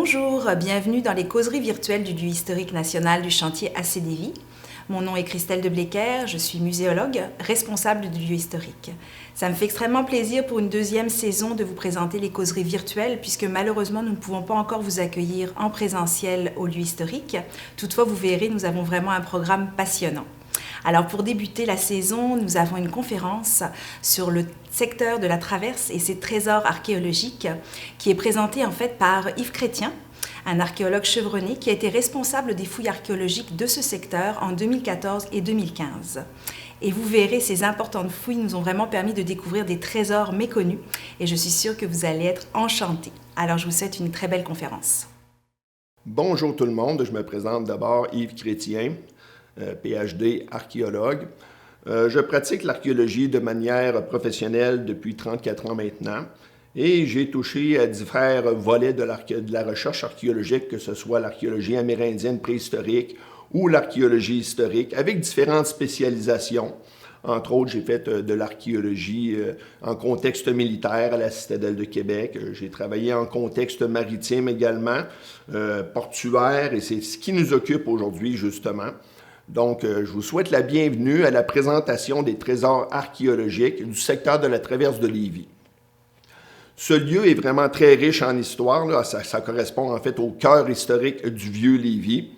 Bonjour, bienvenue dans les causeries virtuelles du lieu historique national du chantier AC-Lévis. Mon nom est Christelle de Bléquer, je suis muséologue, responsable du lieu historique. Ça me fait extrêmement plaisir pour une deuxième saison de vous présenter les causeries virtuelles puisque malheureusement nous ne pouvons pas encore vous accueillir en présentiel au lieu historique. Toutefois, vous verrez, nous avons vraiment un programme passionnant. Alors pour débuter la saison, nous avons une conférence sur le secteur de la Traverse et ses trésors archéologiques qui est présentée en fait par Yves Chrétien, un archéologue chevronné qui a été responsable des fouilles archéologiques de ce secteur en 2014 et 2015. Et vous verrez, ces importantes fouilles nous ont vraiment permis de découvrir des trésors méconnus et je suis sûre que vous allez être enchantés. Alors je vous souhaite une très belle conférence. Bonjour tout le monde, je me présente d'abord Yves Chrétien, PhD archéologue. Je pratique l'archéologie de manière professionnelle depuis 34 ans maintenant et j'ai touché à divers volets de la recherche archéologique, que ce soit l'archéologie amérindienne préhistorique ou l'archéologie historique, avec différentes spécialisations. Entre autres, j'ai fait de l'archéologie en contexte militaire à la Citadelle de Québec. J'ai travaillé en contexte maritime également, portuaire, et c'est ce qui nous occupe aujourd'hui justement. Donc, je vous souhaite la bienvenue à la présentation des trésors archéologiques du secteur de la Traverse de Lévis. Ce lieu est vraiment très riche en histoire, là. Ça correspond en fait au cœur historique du vieux Lévis.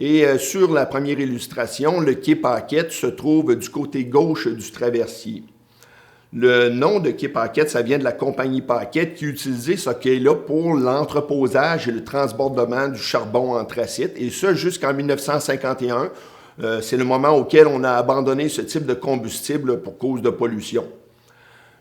Et sur la première illustration, le quai Paquette se trouve du côté gauche du traversier. Le nom de quai Paquette, ça vient de la compagnie Paquette qui utilisait ce quai-là pour l'entreposage et le transbordement du charbon anthracite, et ce jusqu'en 1951. C'est le moment auquel on a abandonné ce type de combustible pour cause de pollution.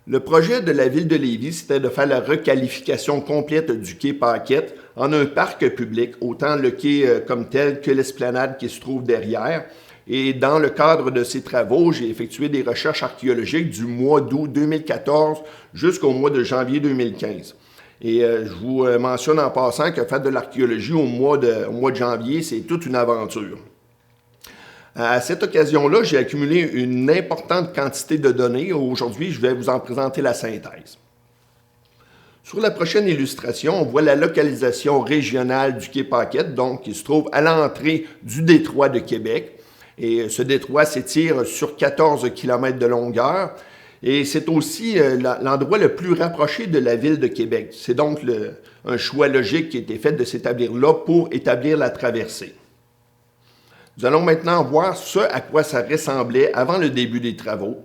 Le projet de la ville de Lévis, c'était de faire la requalification complète du quai Paquette en un parc public, autant le quai comme tel que l'esplanade qui se trouve derrière. Et dans le cadre de ces travaux, j'ai effectué des recherches archéologiques du mois d'août 2014 jusqu'au mois de janvier 2015. Et je vous mentionne en passant que faire de l'archéologie au mois de janvier, c'est toute une aventure. À cette occasion-là, j'ai accumulé une importante quantité de données. Aujourd'hui, je vais vous en présenter la synthèse. Sur la prochaine illustration, on voit la localisation régionale du quai Paquette, donc qui se trouve à l'entrée du détroit de Québec. Et ce détroit s'étire sur 14 km de longueur. Et c'est aussi l'endroit le plus rapproché de la ville de Québec. C'est donc un choix logique qui a été fait de s'établir là pour établir la traversée. Nous allons maintenant voir ce à quoi ça ressemblait avant le début des travaux.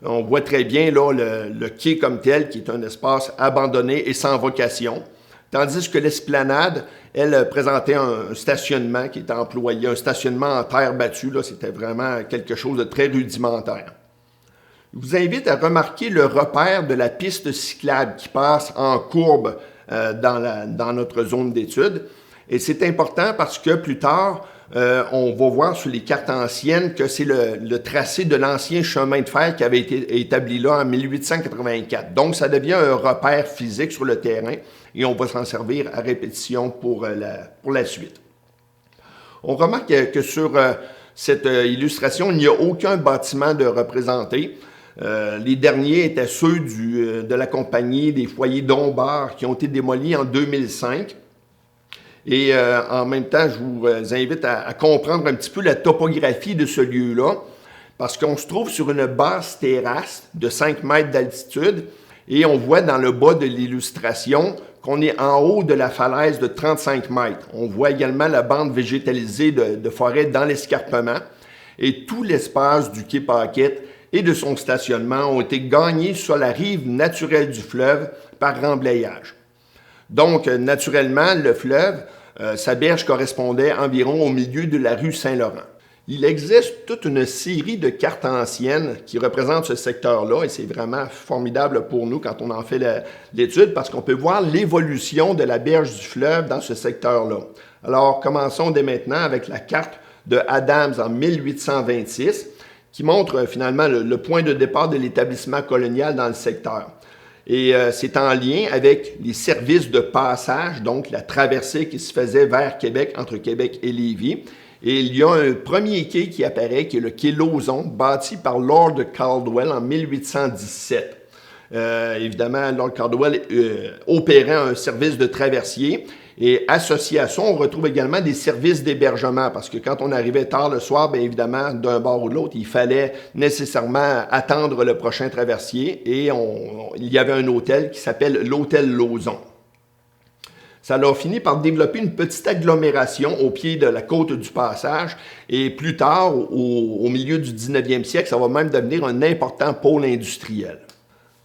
On voit très bien là, le quai comme tel, qui est un espace abandonné et sans vocation, tandis que l'esplanade, elle, présentait un stationnement qui était employé, un stationnement en terre battue. Là, c'était vraiment quelque chose de très rudimentaire. Je vous invite à remarquer le repère de la piste cyclable qui passe en courbe dans notre zone d'étude. Et c'est important parce que plus tard, on va voir sur les cartes anciennes que c'est le tracé de l'ancien chemin de fer qui avait été établi là en 1884. Donc, ça devient un repère physique sur le terrain et on va s'en servir à répétition pour la suite. On remarque que sur cette illustration, il n'y a aucun bâtiment de représenté. Les derniers étaient ceux de la compagnie des foyers Dombard qui ont été démolis en 2005. Et en même temps, je vous invite à comprendre un petit peu la topographie de ce lieu-là, parce qu'on se trouve sur une basse terrasse de 5 mètres d'altitude, et on voit dans le bas de l'illustration qu'on est en haut de la falaise de 35 mètres. On voit également la bande végétalisée de forêt dans l'escarpement, et tout l'espace du quai Paquette et de son stationnement ont été gagnés sur la rive naturelle du fleuve par remblayage. Donc, naturellement, le fleuve, sa berge correspondait environ au milieu de la rue Saint-Laurent. Il existe toute une série de cartes anciennes qui représentent ce secteur-là et c'est vraiment formidable pour nous quand on en fait l'étude parce qu'on peut voir l'évolution de la berge du fleuve dans ce secteur-là. Alors, commençons dès maintenant avec la carte de Adams en 1826 qui montre finalement le point de départ de l'établissement colonial dans le secteur. Et c'est en lien avec les services de passage, donc la traversée qui se faisait vers Québec, entre Québec et Lévis. Et il y a un premier quai qui apparaît, qui est le quai Lauzon, bâti par Lord Caldwell en 1817. Évidemment, Lord Caldwell opérait un service de traversier Et associé à ça, on retrouve également des services d'hébergement parce que quand on arrivait tard le soir, bien évidemment, d'un bord ou de l'autre, il fallait nécessairement attendre le prochain traversier et il y avait un hôtel qui s'appelle l'Hôtel Lauzon. Ça a fini par développer une petite agglomération au pied de la côte du Passage et plus tard, au milieu du 19e siècle, ça va même devenir un important pôle industriel.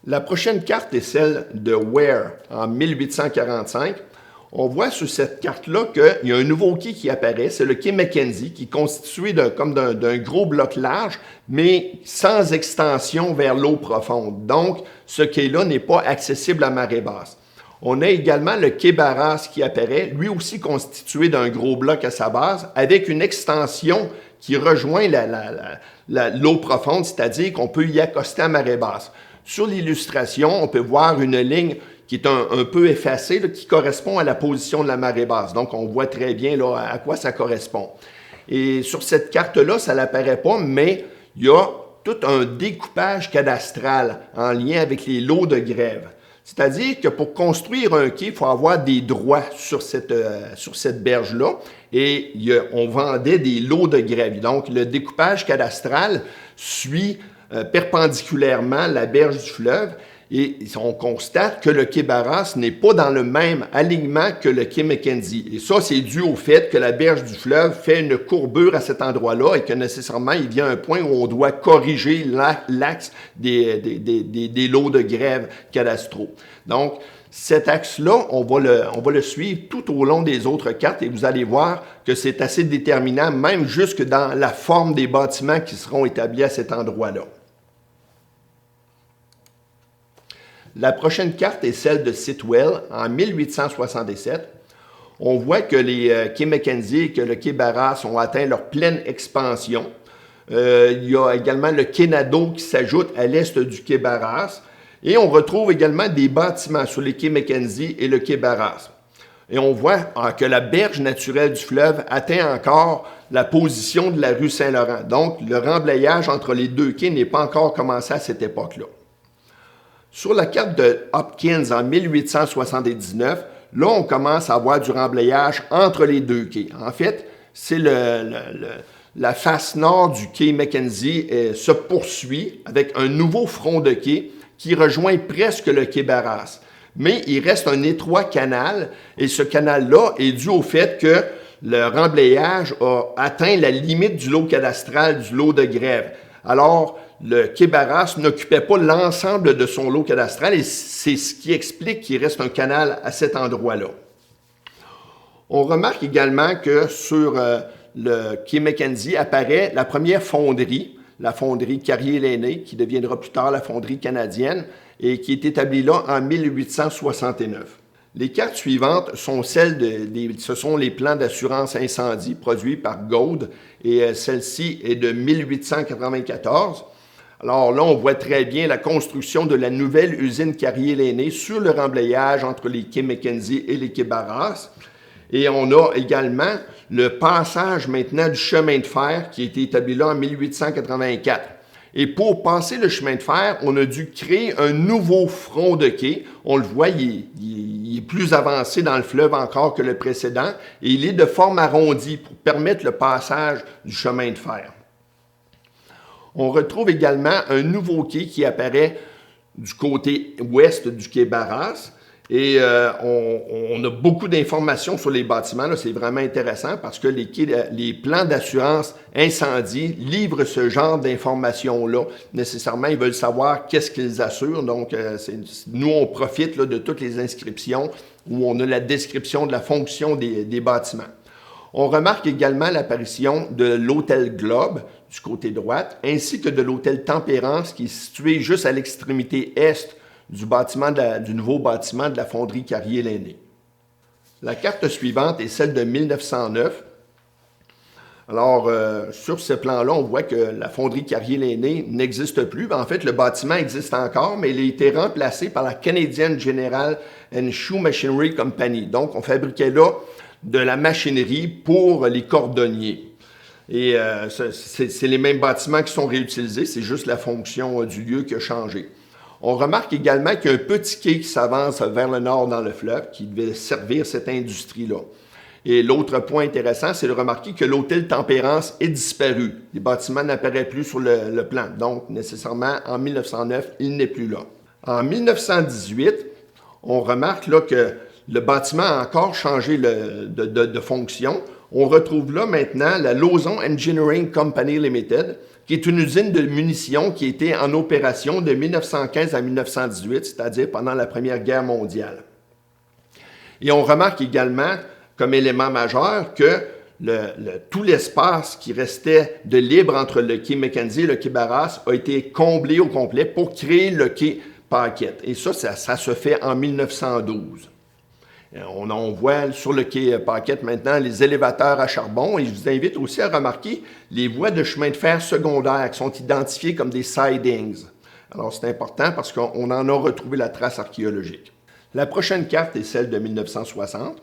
La prochaine carte est celle de Ware en 1845. On voit sur cette carte-là qu'il y a un nouveau quai qui apparaît, c'est le quai Mackenzie, qui est constitué d'un gros bloc large, mais sans extension vers l'eau profonde. Donc, ce quai-là n'est pas accessible à marée basse. On a également le quai Barras qui apparaît, lui aussi constitué d'un gros bloc à sa base, avec une extension qui rejoint l'eau profonde, c'est-à-dire qu'on peut y accoster à marée basse. Sur l'illustration, on peut voir une ligne qui est un peu effacée, là, qui correspond à la position de la marée basse. Donc, on voit très bien là, à quoi ça correspond. Et sur cette carte-là, ça n'apparaît pas, mais il y a tout un découpage cadastral en lien avec les lots de grève. C'est-à-dire que pour construire un quai, il faut avoir des droits sur cette berge-là. Et on vendait des lots de grève. Donc, le découpage cadastral suit perpendiculairement la berge du fleuve. Et on constate que le quai Barras n'est pas dans le même alignement que le quai Mackenzie. Et ça, c'est dû au fait que la berge du fleuve fait une courbure à cet endroit-là et que nécessairement, il vient un point où on doit corriger l'axe des lots de grève cadastraux. Donc, cet axe-là, on va le suivre tout au long des autres cartes et vous allez voir que c'est assez déterminant, même jusque dans la forme des bâtiments qui seront établis à cet endroit-là. La prochaine carte est celle de Sitwell en 1867. On voit que les quais Mackenzie et que le quai Barras ont atteint leur pleine expansion. Il y a également le quai Nadeau qui s'ajoute à l'est du quai Barras. Et on retrouve également des bâtiments sur les quais Mackenzie et le quai Barras. Et on voit que la berge naturelle du fleuve atteint encore la position de la rue Saint-Laurent. Donc, le remblayage entre les deux quais n'est pas encore commencé à cette époque-là. Sur la carte de Hopkins en 1879, là, on commence à avoir du remblayage entre les deux quais. En fait, c'est la face nord du quai Mackenzie se poursuit avec un nouveau front de quai qui rejoint presque le quai Barras. Mais il reste un étroit canal et ce canal-là est dû au fait que le remblayage a atteint la limite du lot cadastral du lot de grève. Alors, le quai Barras n'occupait pas l'ensemble de son lot cadastral et c'est ce qui explique qu'il reste un canal à cet endroit-là. On remarque également que sur le quai Mackenzie apparaît la première fonderie, la fonderie Carrier-Lainay, qui deviendra plus tard la fonderie canadienne et qui est établie là en 1869. Les cartes suivantes sont ce sont les plans d'assurance incendie produits par Gaude et celle-ci est de 1894. Alors là, on voit très bien la construction de la nouvelle usine Carrier-Lainay sur le remblayage entre les quais Mackenzie et les quais Barras. Et on a également le passage maintenant du chemin de fer qui a été établi là en 1884. Et pour passer le chemin de fer, on a dû créer un nouveau front de quai. On le voit, il est plus avancé dans le fleuve encore que le précédent et il est de forme arrondie pour permettre le passage du chemin de fer. On retrouve également un nouveau quai qui apparaît du côté ouest du quai Barras. Et on a beaucoup d'informations sur les bâtiments. Là, c'est vraiment intéressant parce que les plans d'assurance incendie livrent ce genre d'informations-là. Nécessairement, ils veulent savoir qu'est-ce qu'ils assurent. Donc, nous, on profite là, de toutes les inscriptions où on a la description de la fonction des bâtiments. On remarque également l'apparition de l'hôtel Globe du côté droite, ainsi que de l'hôtel Tempérance qui est situé juste à l'extrémité est du nouveau bâtiment de la fonderie Carrier-Lainay. La carte suivante est celle de 1909. Alors, sur ce plan-là, on voit que la fonderie Carrier-Lainay n'existe plus. En fait, le bâtiment existe encore, mais il a été remplacé par la Canadian General and Shoe Machinery Company. Donc, on fabriquait là de la machinerie pour les cordonniers. Et c'est les mêmes bâtiments qui sont réutilisés, c'est juste la fonction du lieu qui a changé. On remarque également qu'il y a un petit quai qui s'avance vers le nord dans le fleuve, qui devait servir cette industrie-là. Et l'autre point intéressant, c'est de remarquer que l'hôtel Tempérance est disparu. Les bâtiments n'apparaissent plus sur le plan. Donc, nécessairement, en 1909, il n'est plus là. En 1918, on remarque là, que le bâtiment a encore changé de fonction. On retrouve là maintenant la Lauson Engineering Company Limited, qui est une usine de munitions qui était en opération de 1915 à 1918, c'est-à-dire pendant la Première Guerre mondiale. Et on remarque également, comme élément majeur, que tout l'espace qui restait de libre entre le quai Mackenzie et le quai Barras a été comblé au complet pour créer le quai Paquette. Et ça se fait en 1912. On voit sur le quai Paquette maintenant les élévateurs à charbon et je vous invite aussi à remarquer les voies de chemin de fer secondaires qui sont identifiées comme des sidings. Alors c'est important parce qu'on en a retrouvé la trace archéologique. La prochaine carte est celle de 1960.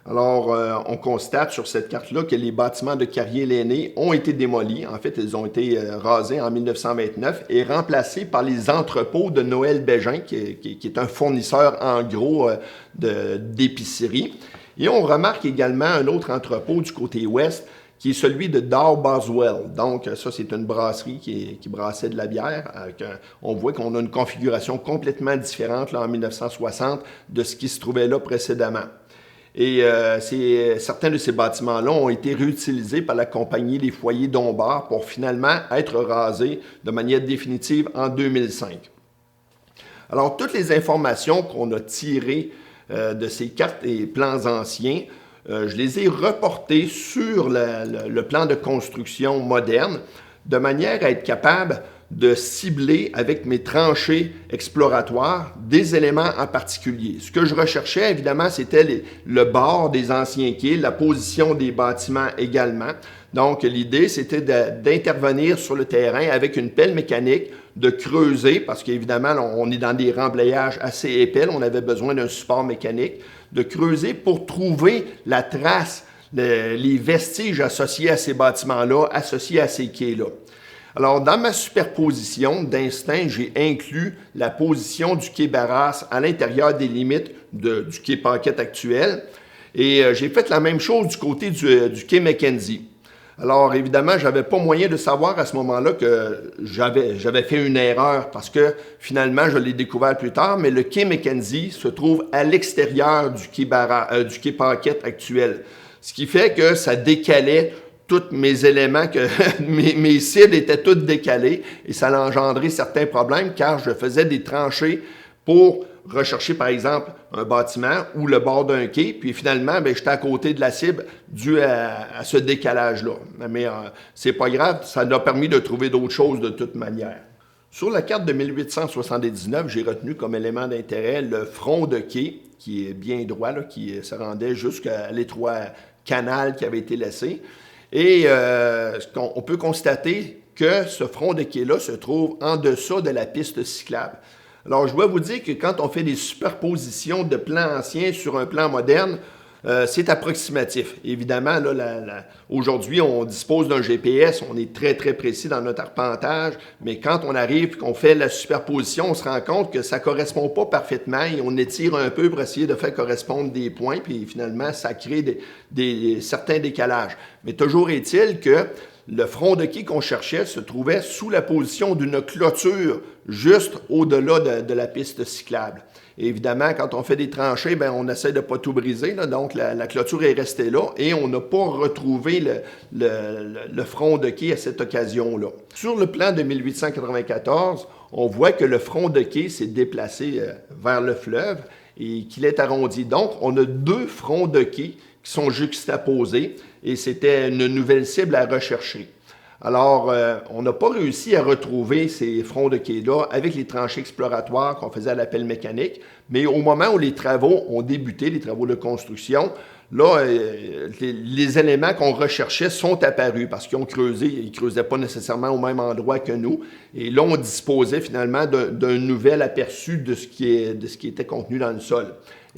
Alors, on constate sur cette carte-là que les bâtiments de Carrier-L'aîné ont été démolis. En fait, ils ont été rasés en 1929 et remplacés par les entrepôts de Noël Bégin, qui est un fournisseur en gros d'épicerie. Et on remarque également un autre entrepôt du côté ouest, qui est celui de Dow Boswell. Donc, ça, c'est une brasserie qui brassait de la bière. On voit qu'on a une configuration complètement différente là, en 1960 de ce qui se trouvait là précédemment. Et certains de ces bâtiments-là ont été réutilisés par la compagnie Les Foyers d'Ombart pour finalement être rasés de manière définitive en 2005. Alors, toutes les informations qu'on a tirées de ces cartes et plans anciens, je les ai reportées sur le plan de construction moderne de manière à être capable de cibler avec mes tranchées exploratoires des éléments en particulier. Ce que je recherchais, évidemment, c'était le bord des anciens quais, la position des bâtiments également. Donc, l'idée, c'était d'intervenir sur le terrain avec une pelle mécanique, de creuser, parce qu'évidemment, on est dans des remblayages assez épais, on avait besoin d'un support mécanique, de creuser pour trouver la trace, les vestiges associés à ces bâtiments-là, associés à ces quais-là. Alors, dans ma superposition d'instinct, j'ai inclus la position du quai Barras à l'intérieur des limites du quai Paquette actuel. Et j'ai fait la même chose du côté du quai Mackenzie. Alors, évidemment, je n'avais pas moyen de savoir à ce moment-là que j'avais fait une erreur parce que finalement, je l'ai découvert plus tard, mais le quai Mackenzie se trouve à l'extérieur du quai Paquette actuel. Ce qui fait que ça décalait tous mes éléments, que mes cibles étaient toutes décalées et ça a engendré certains problèmes car je faisais des tranchées pour rechercher, par exemple, un bâtiment ou le bord d'un quai, puis finalement, j'étais à côté de la cible dû à ce décalage-là. Mais c'est pas grave, ça nous a permis de trouver d'autres choses de toute manière. Sur la carte de 1879, j'ai retenu comme élément d'intérêt le front de quai, qui est bien droit, là, qui se rendait jusqu'à l'étroit canal qui avait été laissé. Et on peut constater que ce front de quai-là se trouve en deçà de la piste cyclable. Alors, je dois vous dire que quand on fait des superpositions de plans anciens sur un plan moderne, c'est approximatif. Évidemment, là, aujourd'hui, on dispose d'un GPS, on est très, très précis dans notre arpentage, mais quand on arrive et qu'on fait la superposition, on se rend compte que ça ne correspond pas parfaitement et on étire un peu pour essayer de faire correspondre des points, puis finalement, ça crée certains décalages. Mais toujours est-il que le front de quai qu'on cherchait se trouvait sous la position d'une clôture juste au-delà de la piste cyclable. Et évidemment, quand on fait des tranchées, on essaie de ne pas tout briser, là, donc la clôture est restée là et on n'a pas retrouvé le front de quai à cette occasion-là. Sur le plan de 1894, on voit que le front de quai s'est déplacé vers le fleuve et qu'il est arrondi. Donc, on a deux fronts de quai qui sont juxtaposés et c'était une nouvelle cible à rechercher. Alors, on n'a pas réussi à retrouver ces fronts de quai-là avec les tranchées exploratoires qu'on faisait à la pelle mécanique, mais au moment où les travaux ont débuté, les travaux de construction, là, les éléments qu'on recherchait sont apparus parce qu'ils ont creusé, ils ne creusaient pas nécessairement au même endroit que nous. Et là, on disposait finalement d'un nouvel aperçu de ce qui était contenu dans le sol.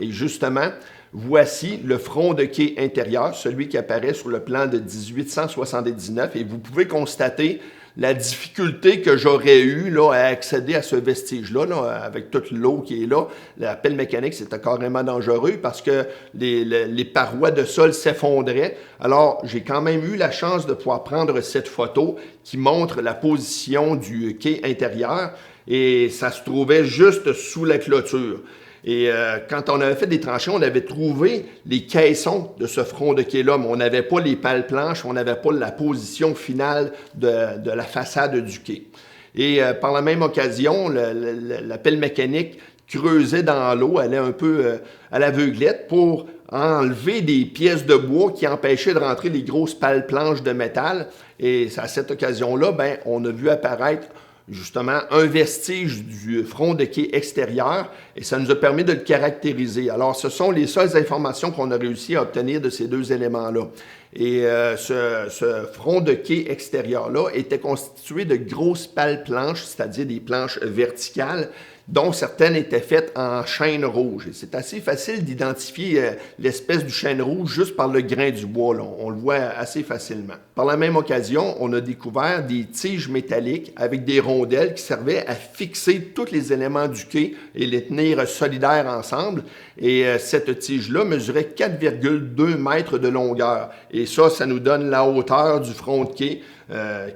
Et justement, voici le front de quai intérieur, celui qui apparaît sur le plan de 1879, et vous pouvez constater la difficulté que j'aurais eue là, à accéder à ce vestige-là, là, avec toute l'eau qui est là, la pelle mécanique, c'était carrément dangereux parce que les parois de sol s'effondraient. Alors, j'ai quand même eu la chance de pouvoir prendre cette photo qui montre la position du quai intérieur et ça se trouvait juste sous la clôture. Et quand on avait fait des tranchées, on avait trouvé les caissons de ce front de quai-là, mais on n'avait pas les pales planches, on n'avait pas la position finale de la façade du quai. Et par la même occasion, la pelle mécanique creusait dans l'eau, allait un peu à l'aveuglette pour enlever des pièces de bois qui empêchaient de rentrer les grosses pales planches de métal. Et à cette occasion-là, ben, on a vu apparaître justement un vestige du front de quai extérieur et ça nous a permis de le caractériser. Alors, ce sont les seules informations qu'on a réussi à obtenir de ces deux éléments-là. Et ce front de quai extérieur-là était constitué de grosses pales planches, c'est-à-dire des planches verticales, dont certaines étaient faites en chêne rouge. Et c'est assez facile d'identifier l'espèce du chêne rouge juste par le grain du bois. Là. On le voit assez facilement. Par la même occasion, on a découvert des tiges métalliques avec des rondelles qui servaient à fixer tous les éléments du quai et les tenir solidaires ensemble. Et cette tige-là mesurait 4,2 mètres de longueur. Et ça nous donne la hauteur du front de quai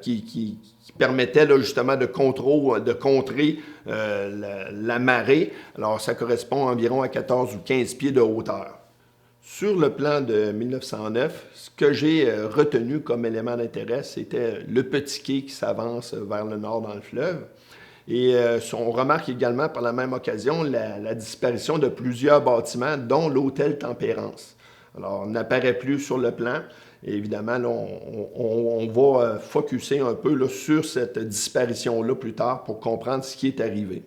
qui permettait là, justement de contrer la marée. Alors, ça correspond environ à 14 ou 15 pieds de hauteur. Sur le plan de 1909, ce que j'ai retenu comme élément d'intérêt, c'était le petit quai qui s'avance vers le nord dans le fleuve. Et on remarque également par la même occasion la disparition de plusieurs bâtiments, dont l'hôtel Tempérance. Alors, on n'apparaît plus sur le plan. Et évidemment, là, on va focusser un peu là, sur cette disparition-là plus tard pour comprendre ce qui est arrivé.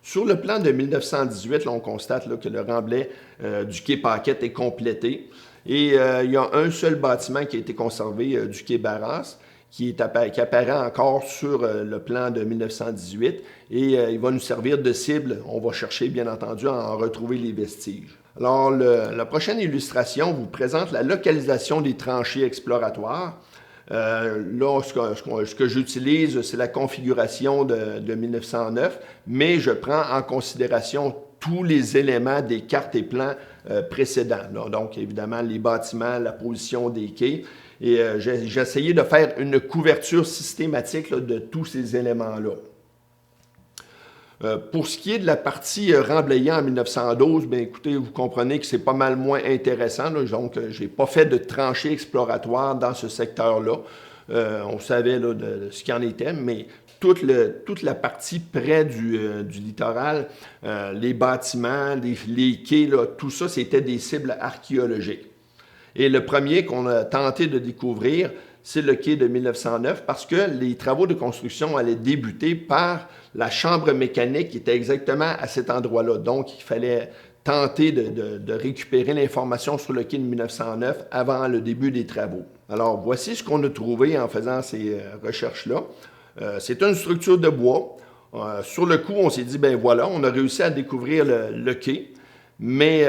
Sur le plan de 1918, là, on constate là, que le remblai du quai Paquette est complété. Et il y a un seul bâtiment qui a été conservé du quai Barras, qui apparaît encore sur le plan de 1918. Et il va nous servir de cible. On va chercher, bien entendu, à en retrouver les vestiges. Alors, la prochaine illustration vous présente la localisation des tranchées exploratoires. Là, ce que j'utilise, c'est la configuration de 1909, mais je prends en considération tous les éléments des cartes et plans précédents. Là. Donc, évidemment, les bâtiments, la position des quais. Et j'ai essayé de faire une couverture systématique là, de tous ces éléments-là. Pour ce qui est de la partie remblayée en 1912, bien, écoutez, vous comprenez que c'est pas mal moins intéressant. Là, donc, je n'ai pas fait de tranchée exploratoire dans ce secteur-là. On savait là, de ce qu'il en était, mais toute la partie près du littoral, les bâtiments, les quais, là, tout ça, c'était des cibles archéologiques. Et le premier qu'on a tenté de découvrir, c'est le quai de 1909 parce que les travaux de construction allaient débuter par la chambre mécanique qui était exactement à cet endroit-là. Donc, il fallait tenter de récupérer l'information sur le quai de 1909 avant le début des travaux. Alors, voici ce qu'on a trouvé en faisant ces recherches-là. C'est une structure de bois. Sur le coup, on s'est dit, ben voilà, on a réussi à découvrir le quai, mais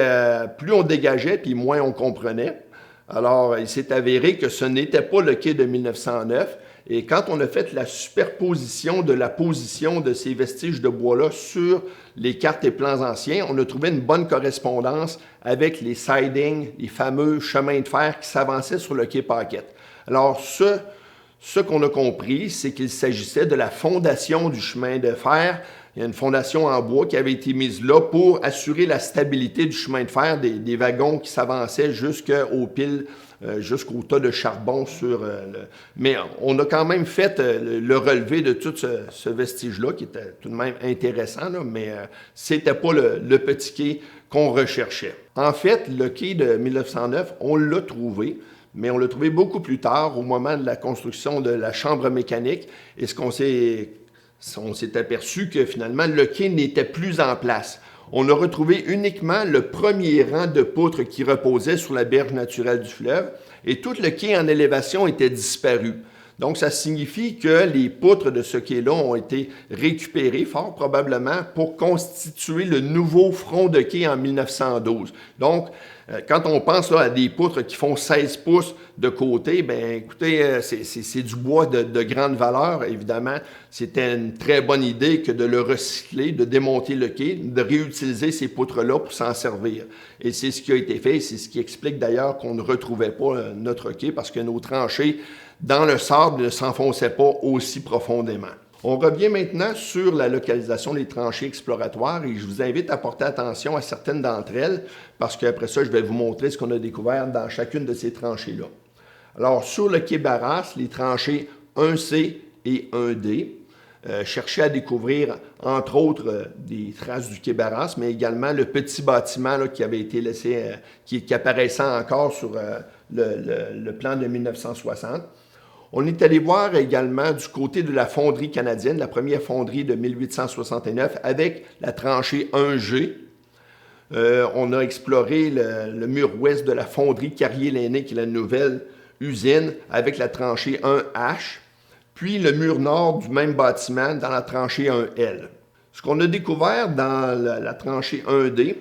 plus on dégageait, puis moins on comprenait. Alors, il s'est avéré que ce n'était pas le quai de 1909. Et quand on a fait la superposition de la position de ces vestiges de bois-là sur les cartes et plans anciens, on a trouvé une bonne correspondance avec les sidings, les fameux chemins de fer qui s'avançaient sur le quai Paquette. Alors, ce qu'on a compris, c'est qu'il s'agissait de la fondation du chemin de fer. Il y a une fondation en bois qui avait été mise là pour assurer la stabilité du chemin de fer des wagons qui s'avançaient jusqu'aux piles, jusqu'au tas de charbon sur Mais on a quand même fait le relevé de tout ce vestige-là, qui était tout de même intéressant, là, mais c'était pas le petit quai qu'on recherchait. En fait, le quai de 1909, on l'a trouvé, mais on l'a trouvé beaucoup plus tard, au moment de la construction de la chambre mécanique, et on s'est aperçu que finalement, le quai n'était plus en place. On a retrouvé uniquement le premier rang de poutres qui reposait sur la berge naturelle du fleuve et tout le quai en élévation était disparu. Donc, ça signifie que les poutres de ce quai-là ont été récupérées, fort probablement, pour constituer le nouveau front de quai en 1912. Donc, quand on pense là, à des poutres qui font 16 pouces de côté, bien, écoutez, c'est du bois de grande valeur, évidemment. C'était une très bonne idée que de le recycler, de démonter le quai, de réutiliser ces poutres-là pour s'en servir. Et c'est ce qui a été fait, c'est ce qui explique d'ailleurs qu'on ne retrouvait pas notre quai, parce que nos tranchées dans le sable ne s'enfonçaient pas aussi profondément. On revient maintenant sur la localisation des tranchées exploratoires et je vous invite à porter attention à certaines d'entre elles parce qu'après ça, je vais vous montrer ce qu'on a découvert dans chacune de ces tranchées-là. Alors, sur le quai Barras, les tranchées 1C et 1D cherchaient à découvrir, entre autres, des traces du quai Barras, mais également le petit bâtiment là, qui avait été laissé, qui apparaissait encore sur le plan de 1960. On est allé voir également du côté de la fonderie canadienne, la première fonderie de 1869, avec la tranchée 1G. On a exploré le mur ouest de la fonderie Carrier-Lainné, qui est la nouvelle usine, avec la tranchée 1H, puis le mur nord du même bâtiment dans la tranchée 1L. Ce qu'on a découvert dans la tranchée 1D,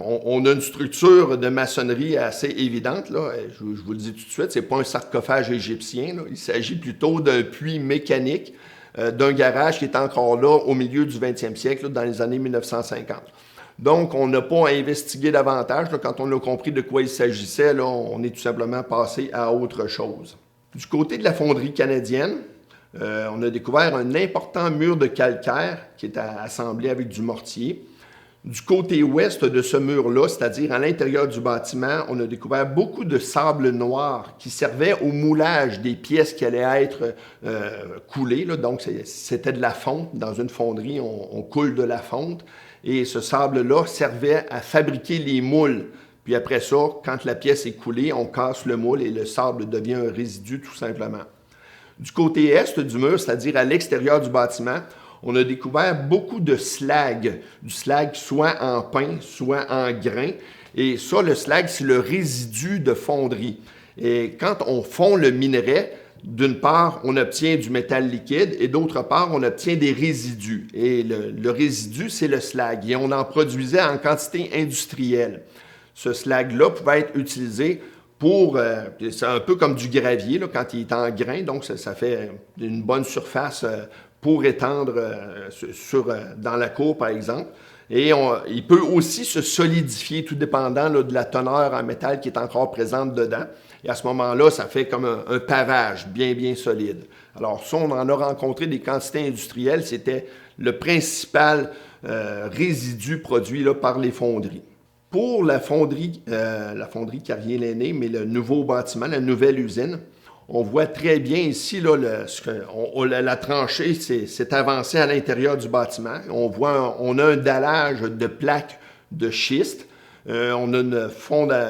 on a une structure de maçonnerie assez évidente. Là. Je vous le dis tout de suite, ce n'est pas un sarcophage égyptien. Là. Il s'agit plutôt d'un puits mécanique, d'un garage qui est encore là au milieu du 20e siècle, là, dans les années 1950. Donc, on n'a pas à investiguer davantage. Là. Quand on a compris de quoi il s'agissait, là, on est tout simplement passé à autre chose. Du côté de la fonderie canadienne, on a découvert un important mur de calcaire qui est assemblé avec du mortier. Du côté ouest de ce mur-là, c'est-à-dire à l'intérieur du bâtiment, on a découvert beaucoup de sable noir qui servait au moulage des pièces qui allaient être coulées. Là. Donc, c'était de la fonte. Dans une fonderie, on coule de la fonte. Et ce sable-là servait à fabriquer les moules. Puis après ça, quand la pièce est coulée, on casse le moule et le sable devient un résidu tout simplement. Du côté est du mur, c'est-à-dire à l'extérieur du bâtiment, on a découvert beaucoup de slag, du slag soit en pain, soit en grain. Et ça, le slag, c'est le résidu de fonderie. Et quand on fond le minerai, d'une part, on obtient du métal liquide et d'autre part, on obtient des résidus. Et le résidu, c'est le slag. Et on en produisait en quantité industrielle. Ce slag-là pouvait être utilisé pour, c'est un peu comme du gravier là, quand il est en grain, donc ça fait une bonne surface pour étendre dans la cour, par exemple. Et il peut aussi se solidifier, tout dépendant là, de la teneur en métal qui est encore présente dedans. Et à ce moment-là, ça fait comme un pavage bien, bien solide. Alors ça, on en a rencontré des quantités industrielles. C'était le principal résidu produit là, par les fonderies. Pour la fonderie Carrier-Lainné, mais le nouveau bâtiment, la nouvelle usine, on voit très bien ici, là, la tranchée s'est avancée à l'intérieur du bâtiment. On a un dallage de plaques de schiste. On a une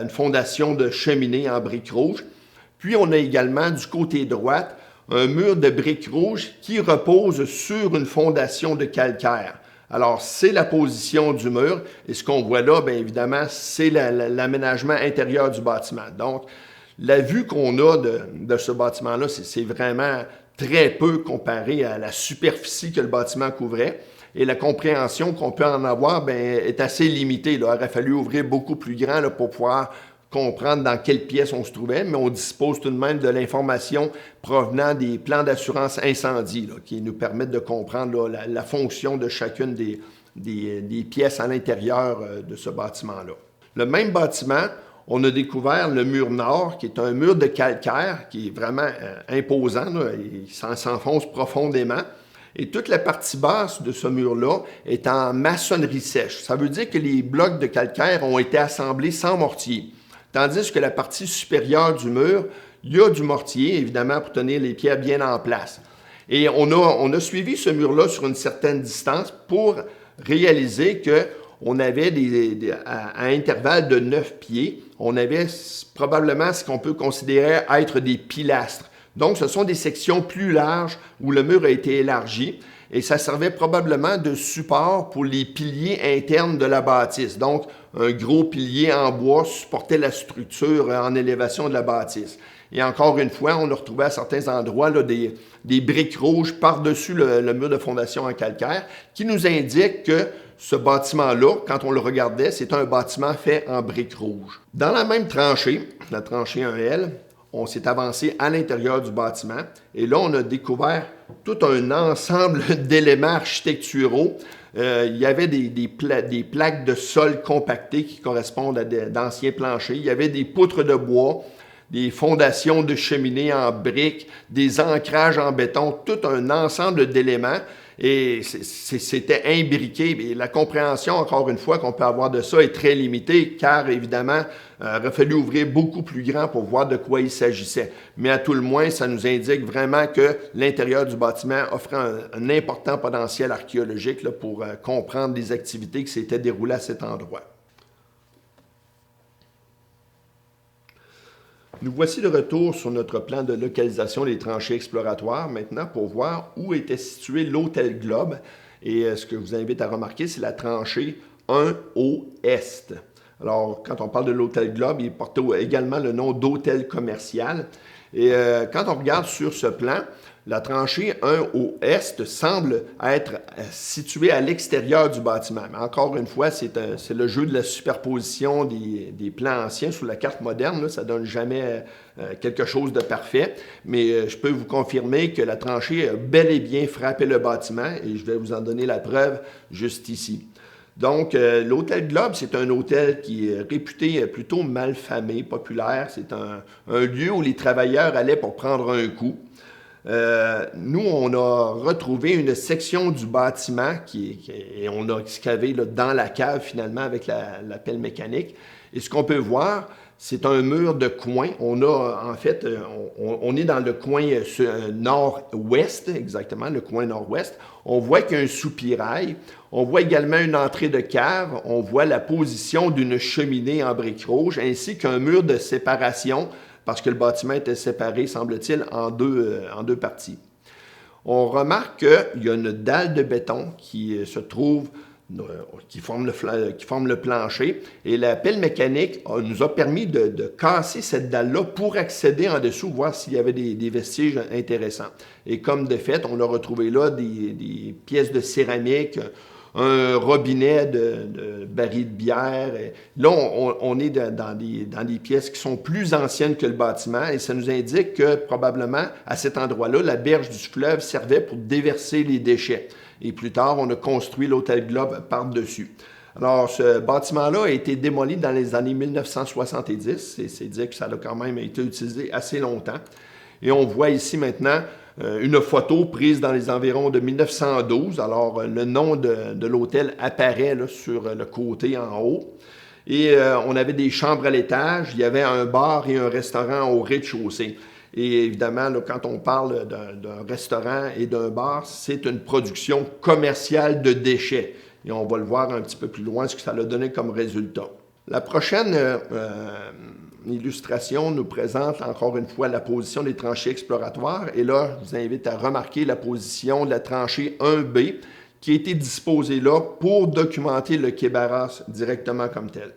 fondation de cheminée en briques rouges. Puis on a également du côté droit un mur de briques rouges qui repose sur une fondation de calcaire. Alors, c'est la position du mur. Et ce qu'on voit là, bien évidemment, c'est l'aménagement intérieur du bâtiment. Donc, la vue qu'on a de ce bâtiment-là, c'est vraiment très peu comparé à la superficie que le bâtiment couvrait. Et la compréhension qu'on peut en avoir bien, est assez limitée. Là. Il aurait fallu ouvrir beaucoup plus grand là, pour pouvoir comprendre dans quelle pièce on se trouvait, mais on dispose tout de même de l'information provenant des plans d'assurance incendie là, qui nous permettent de comprendre là, la fonction de chacune des pièces à l'intérieur de ce bâtiment-là. Le même bâtiment, on a découvert le mur nord, qui est un mur de calcaire qui est vraiment imposant, là, il s'enfonce profondément. Et toute la partie basse de ce mur-là est en maçonnerie sèche. Ça veut dire que les blocs de calcaire ont été assemblés sans mortier. Tandis que la partie supérieure du mur, il y a du mortier, évidemment, pour tenir les pierres bien en place. Et on a suivi ce mur-là sur une certaine distance pour réaliser qu'on avait à intervalle de 9 pieds, on avait probablement ce qu'on peut considérer être des pilastres. Donc, ce sont des sections plus larges où le mur a été élargi et ça servait probablement de support pour les piliers internes de la bâtisse. Donc, un gros pilier en bois supportait la structure en élévation de la bâtisse. Et encore une fois, on a retrouvé à certains endroits là, des briques rouges par-dessus le mur de fondation en calcaire qui nous indiquent que ce bâtiment-là, quand on le regardait, c'est un bâtiment fait en briques rouges. Dans la même tranchée, la tranchée 1L, on s'est avancé à l'intérieur du bâtiment et là, on a découvert tout un ensemble d'éléments architecturaux. Il y avait des plaques de sol compactées qui correspondent à d'anciens planchers. Il y avait des poutres de bois, des fondations de cheminées en briques, des ancrages en béton, tout un ensemble d'éléments. Et c'était imbriqué. Et la compréhension, encore une fois, qu'on peut avoir de ça est très limitée, car évidemment, il aurait fallu ouvrir beaucoup plus grand pour voir de quoi il s'agissait. Mais à tout le moins, ça nous indique vraiment que l'intérieur du bâtiment offrait un important potentiel archéologique là, pour comprendre les activités qui s'étaient déroulées à cet endroit. Nous voici de retour sur notre plan de localisation des tranchées exploratoires maintenant pour voir où était situé l'Hôtel Globe. Et ce que je vous invite à remarquer, c'est la tranchée 1 au Est. Alors, quand on parle de l'Hôtel Globe, il porte également le nom d'hôtel commercial. Et quand on regarde sur ce plan, la tranchée 1 au Est semble être située à l'extérieur du bâtiment. Mais encore une fois, c'est le jeu de la superposition des plans anciens sur la carte moderne. Là, ça ne donne jamais quelque chose de parfait. Mais je peux vous confirmer que la tranchée a bel et bien frappé le bâtiment et je vais vous en donner la preuve juste ici. Donc, l'Hôtel Globe, c'est un hôtel qui est réputé plutôt malfamé, populaire. C'est un lieu où les travailleurs allaient pour prendre un coup. Nous, on a retrouvé une section du bâtiment et on a excavé là, dans la cave finalement avec la pelle mécanique. Et ce qu'on peut voir, c'est un mur de coin. On est dans le coin nord-ouest, exactement, le coin nord-ouest. On voit qu'il y a un soupirail. On voit également une entrée de cave. On voit la position d'une cheminée en briques rouges ainsi qu'un mur de séparation parce que le bâtiment était séparé, semble-t-il, en deux parties. On remarque qu'il y a une dalle de béton qui se trouve, qui forme le plancher, et la pelle mécanique nous a permis de casser cette dalle-là pour accéder en dessous, voir s'il y avait des vestiges intéressants. Et comme de fait, on a retrouvé là des pièces de céramique, un robinet de barils de bière. Là, on est dans des pièces qui sont plus anciennes que le bâtiment et ça nous indique que probablement, à cet endroit-là, la berge du fleuve servait pour déverser les déchets. Et plus tard, on a construit l'Hôtel Globe par-dessus. Alors, ce bâtiment-là a été démoli dans les années 1970. C'est dire que ça a quand même été utilisé assez longtemps. Et on voit ici maintenant une photo prise dans les environs de 1912. Alors, le nom de l'hôtel apparaît là, sur le côté en haut. Et on avait des chambres à l'étage. Il y avait un bar et un restaurant au rez-de-chaussée. Et évidemment, là, quand on parle d'un restaurant et d'un bar, c'est une production commerciale de déchets. Et on va le voir un petit peu plus loin, ce que ça a donné comme résultat. La prochaine illustration nous présente encore une fois la position des tranchées exploratoires. Et là, je vous invite à remarquer la position de la tranchée 1B qui a été disposée là pour documenter le quai Barras directement comme tel.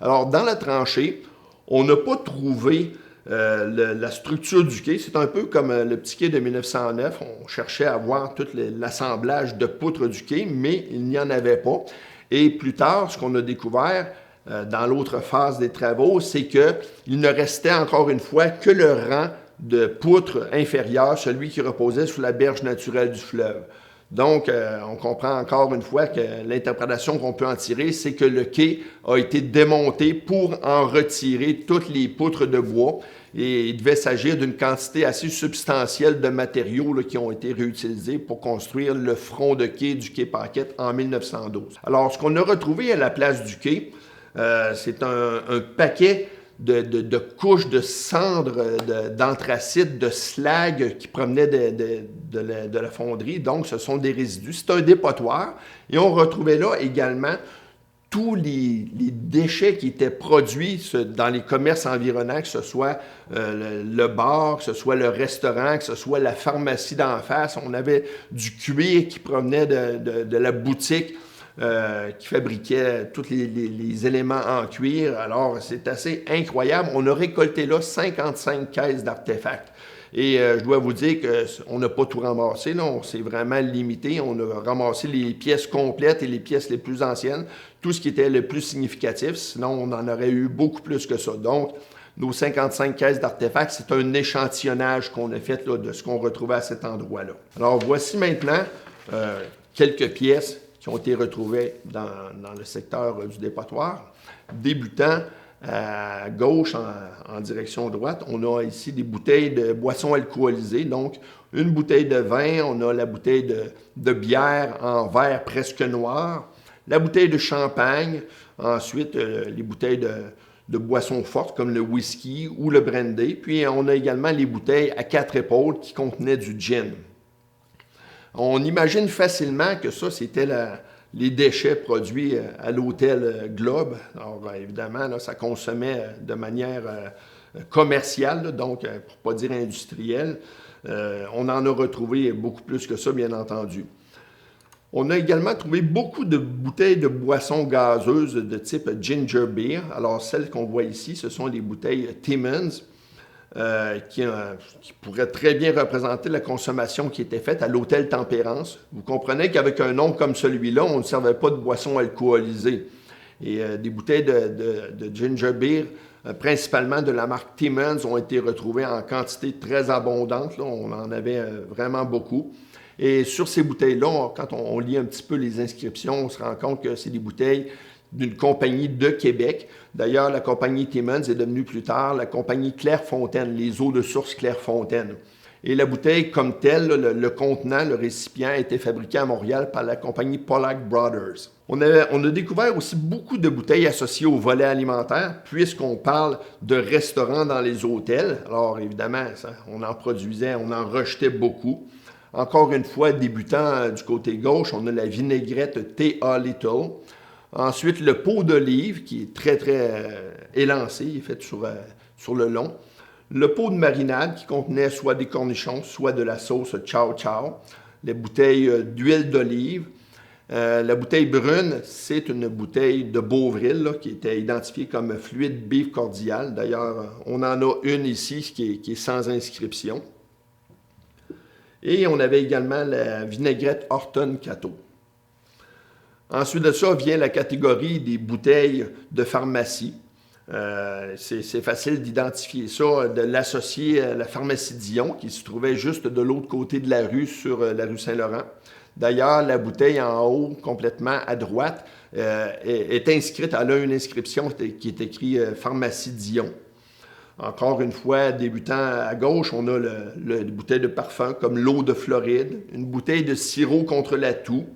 Alors, dans la tranchée, on n'a pas trouvé la structure du quai. C'est un peu comme le petit quai de 1909. On cherchait à voir tout l'assemblage de poutres du quai, mais il n'y en avait pas. Et plus tard, ce qu'on a découvert dans l'autre phase des travaux, c'est qu'il ne restait encore une fois que le rang de poutres inférieures, celui qui reposait sur la berge naturelle du fleuve. Donc, on comprend encore une fois que l'interprétation qu'on peut en tirer, c'est que le quai a été démonté pour en retirer toutes les poutres de bois. Et il devait s'agir d'une quantité assez substantielle de matériaux là, qui ont été réutilisés pour construire le front de quai du quai Paquette en 1912. Alors, ce qu'on a retrouvé à la place du quai, c'est un paquet de couches de cendres d'anthracite, de slag qui provenaient de la fonderie. Donc, ce sont des résidus. C'est un dépotoir. Et on retrouvait là également tous les déchets qui étaient produits dans les commerces environnants, que ce soit le bar, que ce soit le restaurant, que ce soit la pharmacie d'en face. On avait du cuir qui provenait de la boutique qui fabriquait tous les éléments en cuir. Alors, c'est assez incroyable. On a récolté là 55 caisses d'artefacts. Et je dois vous dire qu'on n'a pas tout ramassé, là. On s'est vraiment limité. On a ramassé les pièces complètes et les pièces les plus anciennes, tout ce qui était le plus significatif. Sinon, on en aurait eu beaucoup plus que ça. Donc, nos 55 caisses d'artefacts, c'est un échantillonnage qu'on a fait là, de ce qu'on retrouvait à cet endroit-là. Alors, voici maintenant quelques pièces qui ont été retrouvées dans le secteur du dépotoir. Débutant à gauche, en direction droite, on a ici des bouteilles de boissons alcoolisées. Donc, une bouteille de vin, on a la bouteille de bière en verre presque noir, la bouteille de champagne, ensuite les bouteilles de boissons fortes comme le whisky ou le brandy. Puis, on a également les bouteilles à 4 épaules qui contenaient du gin. On imagine facilement que ça, c'était les déchets produits à l'hôtel Globe. Alors, évidemment, là, ça consommait de manière commerciale, là, donc pour ne pas dire industrielle. On en a retrouvé beaucoup plus que ça, bien entendu. On a également trouvé beaucoup de bouteilles de boissons gazeuses de type ginger beer. Alors, celles qu'on voit ici, ce sont les bouteilles Timmins, qui pourraient très bien représenter la consommation qui était faite à l'hôtel Tempérance. Vous comprenez qu'avec un nom comme celui-là, on ne servait pas de boissons alcoolisées. Et des bouteilles de ginger beer, principalement de la marque Timmins, ont été retrouvées en quantité très abondante. Là, on en avait vraiment beaucoup. Et sur ces bouteilles-là, quand on lit un petit peu les inscriptions, on se rend compte que c'est des bouteilles d'une compagnie de Québec. D'ailleurs, la compagnie Timmins est devenue plus tard la compagnie Clairefontaine, les eaux de source Clairefontaine. Et la bouteille comme telle, le contenant, le récipient, a été fabriqué à Montréal par la compagnie Pollack Brothers. On a découvert aussi beaucoup de bouteilles associées au volet alimentaire, puisqu'on parle de restaurants dans les hôtels. Alors, évidemment, on en produisait, on en rejetait beaucoup. Encore une fois, débutant du côté gauche, on a la vinaigrette T.A. Little. Ensuite, le pot d'olive, qui est très, très élancé, il est fait sur le long. Le pot de marinade, qui contenait soit des cornichons, soit de la sauce chow chow. Les bouteilles d'huile d'olive. La bouteille brune, c'est une bouteille de Beauvril, là, qui était identifiée comme fluide beef cordial. D'ailleurs, on en a une ici qui est sans inscription. Et on avait également la vinaigrette Horton Cato. Ensuite de ça vient la catégorie des bouteilles de pharmacie. C'est facile d'identifier ça, de l'associer à la pharmacie Dion, qui se trouvait juste de l'autre côté de la rue, sur la rue Saint-Laurent. D'ailleurs, la bouteille en haut, complètement à droite, est inscrite, elle a une inscription qui est écrite pharmacie Dion. Encore une fois, débutant à gauche, on a une bouteille de parfum comme l'eau de Floride, une bouteille de sirop contre la toux.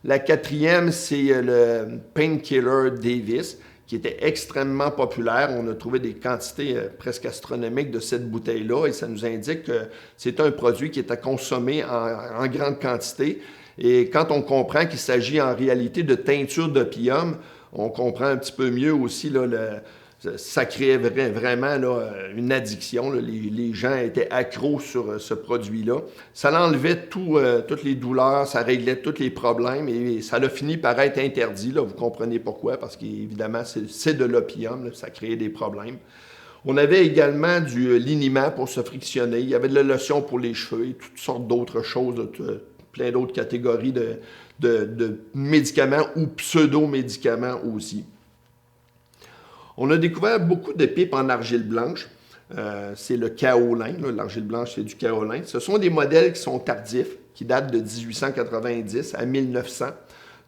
La quatrième, c'est le Painkiller Davis, qui était extrêmement populaire. On a trouvé des quantités presque astronomiques de cette bouteille-là et ça nous indique que c'est un produit qui est à consommer en grande quantité. Et quand on comprend qu'il s'agit en réalité de teinture d'opium, on comprend un petit peu mieux aussi là, ça créait vraiment là, une addiction. Là. Les gens étaient accros sur ce produit-là. Ça l'enlevait toutes les douleurs, ça réglait tous les problèmes et ça a fini par être interdit. Là. Vous comprenez pourquoi? Parce qu'évidemment, c'est de l'opium, là, ça créait des problèmes. On avait également du liniment pour se frictionner. Il y avait de la lotion pour les cheveux et toutes sortes d'autres choses, plein d'autres catégories de médicaments ou pseudo-médicaments aussi. On a découvert beaucoup de pipes en argile blanche. C'est le kaolin. L'argile blanche, c'est du kaolin. Ce sont des modèles qui sont tardifs, qui datent de 1890 à 1900.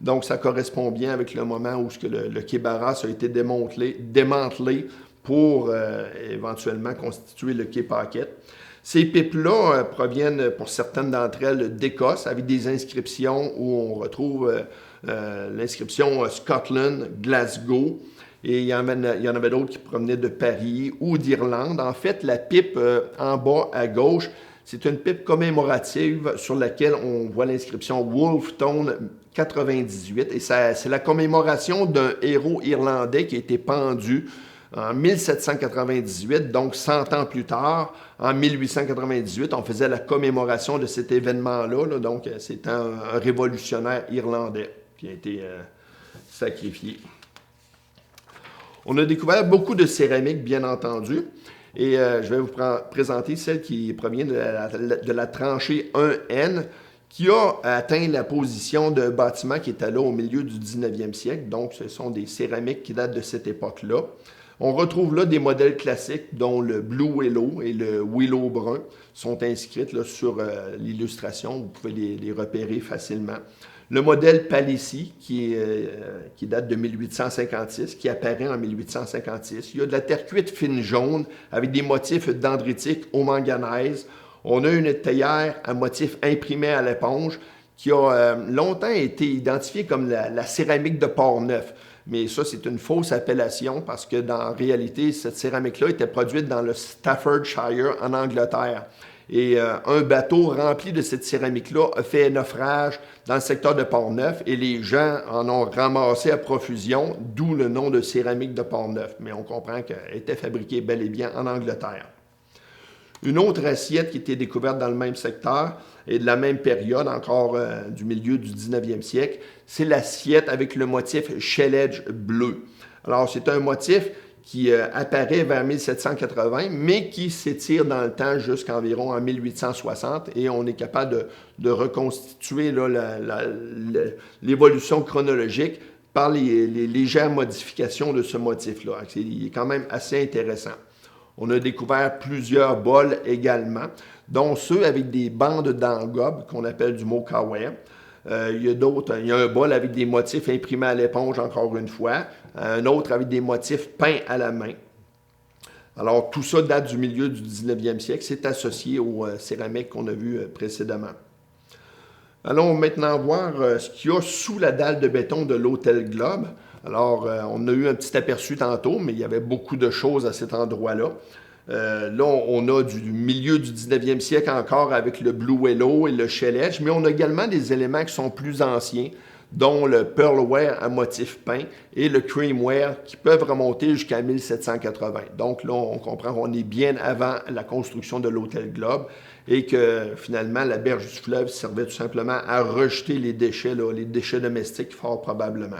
Donc, ça correspond bien avec le moment où le quai Barras a été démantelé pour éventuellement constituer le quai Paquette. Ces pipes-là proviennent, pour certaines d'entre elles, d'Écosse, avec des inscriptions où on retrouve l'inscription Scotland, Glasgow. Et il y en avait d'autres qui provenaient de Paris ou d'Irlande. En fait, la pipe en bas à gauche, c'est une pipe commémorative sur laquelle on voit l'inscription Wolfstone 98. Et c'est la commémoration d'un héros irlandais qui a été pendu en 1798, donc 100 ans plus tard. En 1898, on faisait la commémoration de cet événement-là. Donc, c'est un révolutionnaire irlandais. qui a été sacrifié. On a découvert beaucoup de céramique, bien entendu, et je vais vous présenter celle qui provient de la tranchée 1N, qui a atteint la position d'un bâtiment qui était là au milieu du 19e siècle. Donc, ce sont des céramiques qui datent de cette époque-là. On retrouve là des modèles classiques, dont le Blue Willow et le Willow brun sont inscrits là, sur l'illustration. Vous pouvez les repérer facilement. Le modèle Palissy, qui date de 1856, qui apparaît en 1856. Il y a de la terre cuite fine jaune avec des motifs dendritique au manganèse. On a une théière à motif imprimé à l'éponge qui a longtemps été identifiée comme la céramique de Port-Neuf. Mais ça, c'est une fausse appellation parce que, dans réalité, cette céramique-là était produite dans le Staffordshire, en Angleterre. Et un bateau rempli de cette céramique-là a fait naufrage dans le secteur de Port-Neuf et les gens en ont ramassé à profusion, d'où le nom de céramique de Port-Neuf. Mais on comprend qu'elle était fabriquée bel et bien en Angleterre. Une autre assiette qui était découverte dans le même secteur et de la même période, encore du milieu du 19e siècle, c'est l'assiette avec le motif shellage bleu. Alors, c'est un motif qui apparaît vers 1780, mais qui s'étire dans le temps jusqu'environ en 1860, et on est capable de reconstituer là, l'évolution chronologique par les légères modifications de ce motif-là. Il est quand même assez intéressant. On a découvert plusieurs bols également, dont ceux avec des bandes d'engobe qu'on appelle du mokaware. Il y a un bol avec des motifs imprimés à l'éponge, encore une fois. Un autre avec des motifs peints à la main. Alors, tout ça date du milieu du 19e siècle. C'est associé aux céramiques qu'on a vues précédemment. Allons maintenant voir ce qu'il y a sous la dalle de béton de l'Hôtel Globe. Alors, on a eu un petit aperçu tantôt, mais il y avait beaucoup de choses à cet endroit-là. Là, on a du milieu du 19e siècle encore avec le Blue Willow et le shellage, mais on a également des éléments qui sont plus anciens, dont le pearlware à motif peint et le creamware qui peuvent remonter jusqu'à 1780. Donc là, on comprend qu'on est bien avant la construction de l'Hôtel Globe et que finalement, la berge du fleuve servait tout simplement à rejeter les déchets domestiques, fort probablement.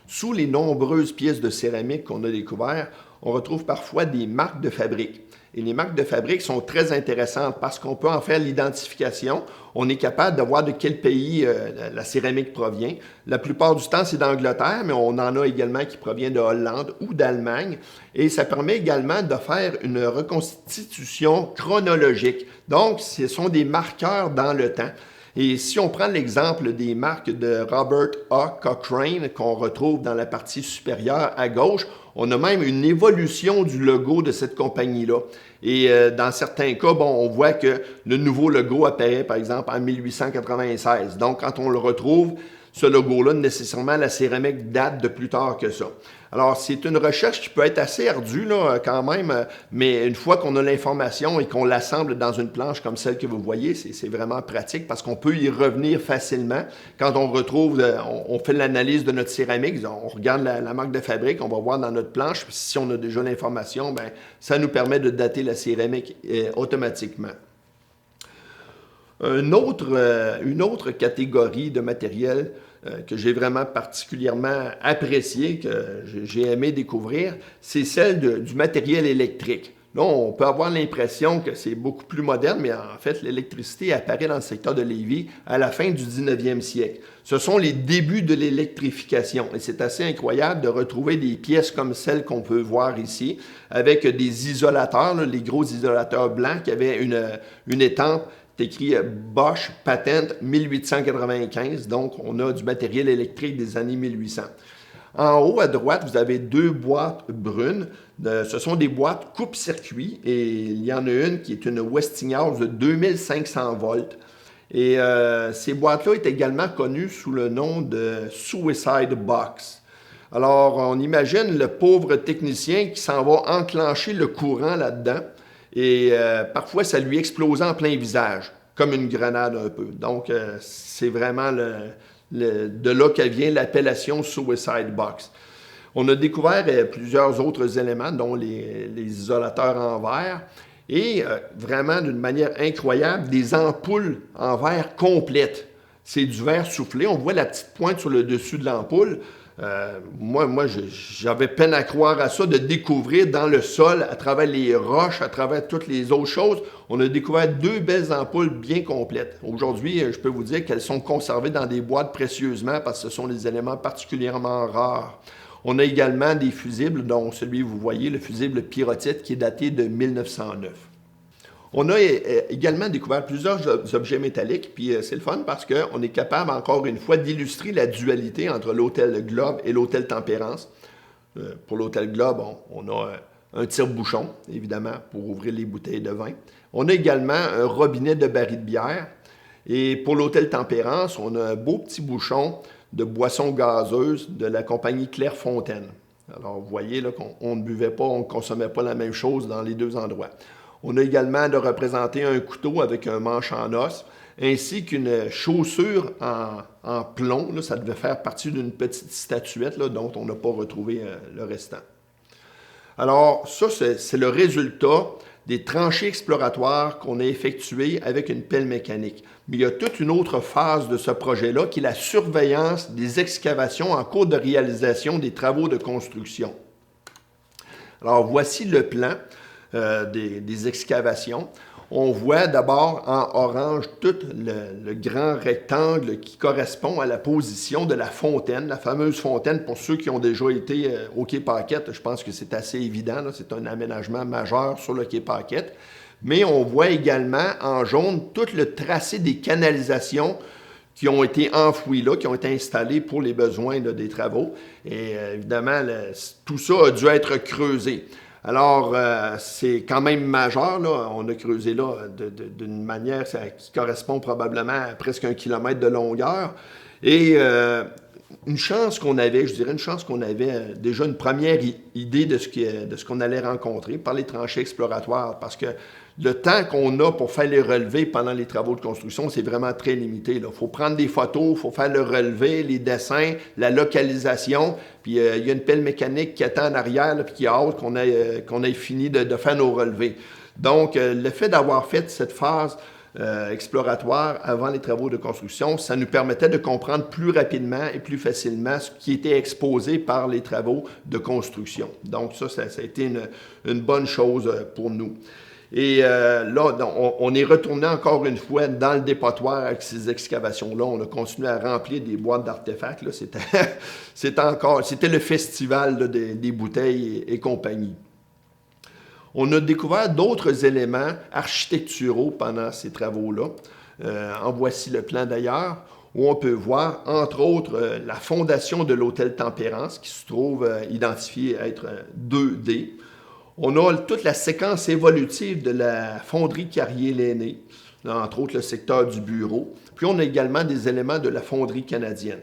Sous les nombreuses pièces de céramique qu'on a découvertes, on retrouve parfois des marques de fabrique. Et les marques de fabrique sont très intéressantes parce qu'on peut en faire l'identification. On est capable de voir de quel pays la céramique provient. La plupart du temps, c'est d'Angleterre, mais on en a également qui provient de Hollande ou d'Allemagne. Et ça permet également de faire une reconstitution chronologique. Donc, ce sont des marqueurs dans le temps. Et si on prend l'exemple des marques de Robert A. Cochrane qu'on retrouve dans la partie supérieure à gauche, on a même une évolution du logo de cette compagnie-là. Et dans certains cas, on voit que le nouveau logo apparaît, par exemple, en 1896. Donc, quand on le retrouve, ce logo-là, nécessairement, la céramique date de plus tard que ça. Alors, c'est une recherche qui peut être assez ardue là, quand même, mais une fois qu'on a l'information et qu'on l'assemble dans une planche comme celle que vous voyez, c'est vraiment pratique parce qu'on peut y revenir facilement. Quand on retrouve, on fait l'analyse de notre céramique, on regarde la marque de fabrique, on va voir dans notre planche, puis si on a déjà l'information, ça nous permet de dater la céramique automatiquement. Une autre catégorie de matériel que j'ai vraiment particulièrement apprécié, que j'ai aimé découvrir, c'est celle du matériel électrique. Là, on peut avoir l'impression que c'est beaucoup plus moderne, mais en fait, l'électricité apparaît dans le secteur de Lévis à la fin du 19e siècle. Ce sont les débuts de l'électrification et c'est assez incroyable de retrouver des pièces comme celles qu'on peut voir ici, avec des isolateurs, là, les gros isolateurs blancs qui avaient une étampe. C'est écrit Bosch Patent 1895, donc on a du matériel électrique des années 1800. En haut à droite, vous avez deux boîtes brunes. Ce sont des boîtes coupe-circuit et il y en a une qui est une Westinghouse de 2500 volts. Et ces boîtes-là est également connues sous le nom de Suicide Box. Alors, on imagine le pauvre technicien qui s'en va enclencher le courant là-dedans. Et parfois, ça lui explose en plein visage, comme une grenade un peu. Donc, c'est vraiment de là qu'elle vient l'appellation Suicide Box. On a découvert plusieurs autres éléments, dont les isolateurs en verre, et vraiment, d'une manière incroyable, des ampoules en verre complètes. c'est du verre soufflé. On voit la petite pointe sur le dessus de l'ampoule. Moi, j'avais peine à croire à ça, de découvrir dans le sol, à travers les roches, à travers toutes les autres choses, on a découvert 2 belles ampoules bien complètes. Aujourd'hui, je peux vous dire qu'elles sont conservées dans des boîtes précieusement parce que ce sont des éléments particulièrement rares. On a également des fusibles, dont celui que vous voyez, le fusible pyrrhotite, qui est daté de 1909. On a également découvert plusieurs objets métalliques, puis c'est le fun parce qu'on est capable, encore une fois, d'illustrer la dualité entre l'hôtel Globe et l'hôtel Tempérance. Pour l'hôtel Globe, on a un tire-bouchon, évidemment, pour ouvrir les bouteilles de vin. On a également un robinet de baril de bière. Et pour l'hôtel Tempérance, on a un beau petit bouchon de boissons gazeuses de la compagnie Clairefontaine. Alors, vous voyez là, qu'on ne buvait pas, on ne consommait pas la même chose dans les 2 endroits. On a également de représenter un couteau avec un manche en os, ainsi qu'une chaussure en plomb. Là, ça devait faire partie d'une petite statuette là, dont on n'a pas retrouvé le restant. Alors, ça, c'est le résultat des tranchées exploratoires qu'on a effectuées avec une pelle mécanique. Mais il y a toute une autre phase de ce projet-là qui est la surveillance des excavations en cours de réalisation des travaux de construction. Alors, voici le plan des excavations. On voit d'abord en orange tout le grand rectangle qui correspond à la position de la fontaine, la fameuse fontaine. Pour ceux qui ont déjà été au quai Paquette, je pense que c'est assez évident. C'est un aménagement majeur sur le quai Paquette. Mais on voit également en jaune tout le tracé des canalisations qui ont été enfouies là, qui ont été installées pour les besoins là, des travaux. Et évidemment, tout ça a dû être creusé. Alors, c'est quand même majeur, là. On a creusé là d'une manière qui correspond probablement à presque 1 kilomètre de longueur. Et une chance qu'on avait, je dirais une chance qu'on avait déjà une première idée de ce qu'on allait rencontrer par les tranchées exploratoires, parce que le temps qu'on a pour faire les relevés pendant les travaux de construction, c'est vraiment très limité. Il faut prendre des photos, il faut faire le relevé, les dessins, la localisation, puis il y a une pelle mécanique qui attend en arrière, puis qui a hâte qu'on ait fini de faire nos relevés. Donc, le fait d'avoir fait cette phase exploratoire avant les travaux de construction, ça nous permettait de comprendre plus rapidement et plus facilement ce qui était exposé par les travaux de construction. Donc, ça a été une bonne chose pour nous. Et là, on est retourné encore une fois dans le dépotoir avec ces excavations-là. On a continué à remplir des boîtes d'artefacts. C'était le festival là, des bouteilles et compagnie. On a découvert d'autres éléments architecturaux pendant ces travaux-là. En voici le plan d'ailleurs, où on peut voir, entre autres, la fondation de l'hôtel Tempérance, qui se trouve identifiée à être 2D. On a toute la séquence évolutive de la fonderie Carrier-Lainé, entre autres le secteur du bureau. Puis on a également des éléments de la fonderie canadienne.